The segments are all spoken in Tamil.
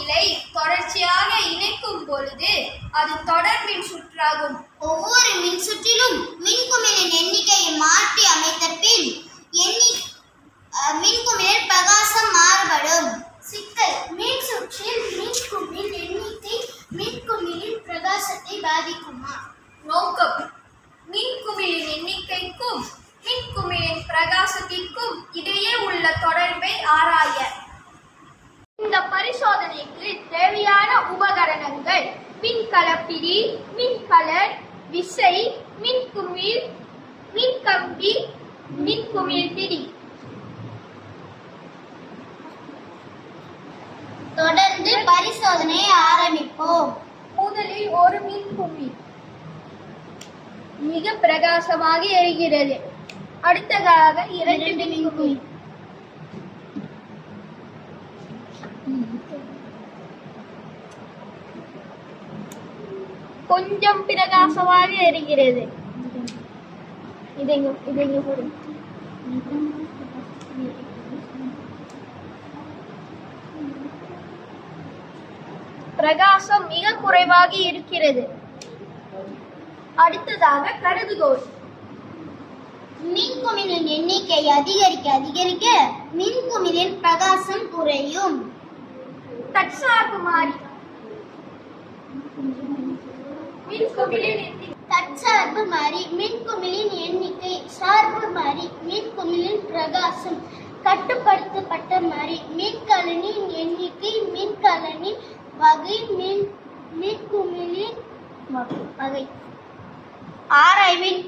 மின்குமிழை தொடர்ச்சியாக இணைக்கும் பொழுது அது தொடர் மின் சுற்றாகும். ஒவ்வொரு மின் சுற்றிலும் மின்குமிழின் எண்ணிக்கையை மாற்றி அமைத்த பின் மின்குமிழின் பிரகாசம் மாறுபடும். சிக்கல்: மின் சுற்றில் மின்குமிழ் எண்ணிக்கை மின்குமிழின் பிரகாசத்தை பாதிக்குமா? நோக்கம்: மின்குமிழின் எண்ணிக்கைக்கும் மின்குமிழின் பிரகாசத்திற்கும் இடையே உள்ள தொடர்பை ஆராய. இந்த பரிசோதனைக்கு தேவையான உபகரணங்கள்: மின்கலப்பிடி, மின்கலர், விசை, மின்குமிழ், மின்கம்பி, மின்குமிழ் பிடி. தொடர்ந்து பரிசோதனையை ஆரம்பிப்போம். முதலில் ஒரு மின்குமிழ் மிக பிரகாசமாக எரிகிறது. அடுத்ததாக இரண்டு மின்குமிழ். கொஞ்சம் பிரகாசமாக எரிகிறது. இதைங்க போடு. பிரகாசம் மிக குறைவாக இருக்கிறது. அடுத்ததாக கருதுகோள்: மின்குமிழின் எண்ணிக்கை அதிகரிக்க அதிகரிக்க மின்குமிழின் பிரகாசம் குறையும். தற்சார்பு மாறி: தற்சார்பு மாறி மின்குமிழின் எண்ணிக்கை, சார்பு மாறி மின்குமிழின் பிரகாசம், கட்டுப்படுத்தப்பட்ட மாறி மின்கலனின் எண்ணிக்கை, மின்கலனின் வகை, மின்குமிழின் வகை. ஆராய்வின்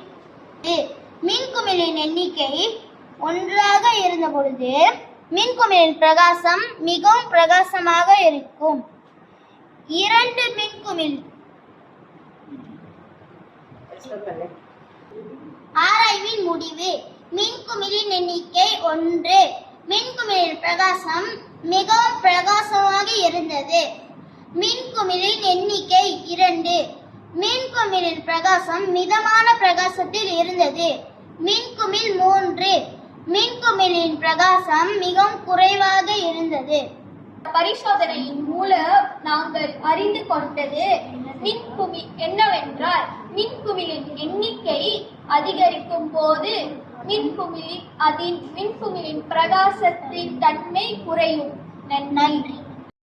மின்குமிழின் எண்ணிக்கை ஒன்றாக இருந்த பொழுது மின்குமிழின் பிரகாசம் மிகவும் பிரகாசமாக இருக்கும். இரண்டு மின்குமிழ். ஆராய்வின் முடிவு: மின்குமிழின் எண்ணிக்கை 1, மின்குமிழின் பிரகாசம் மிகவும் பிரகாசமாக இருந்தது. மின்குமிழின் எண்ணிக்கை 2, மின்குமிழின் பிரகாசம் மிதமான பிரகாசத்தில் இருந்தது. மின்குமிழ் 3, மின்குமிழின் பிரகாசம் மிகவும் குறைவாக இருந்தது. பரிசோதனையின் மூலம் நாங்கள் அறிந்து கொண்டது என்னவென்றால், மின்குமிழின் எண்ணிக்கை அதிகரிக்கும் போது மின்குமிழின் பிரகாசத்தின் தன்மை குறையும். நன்றி.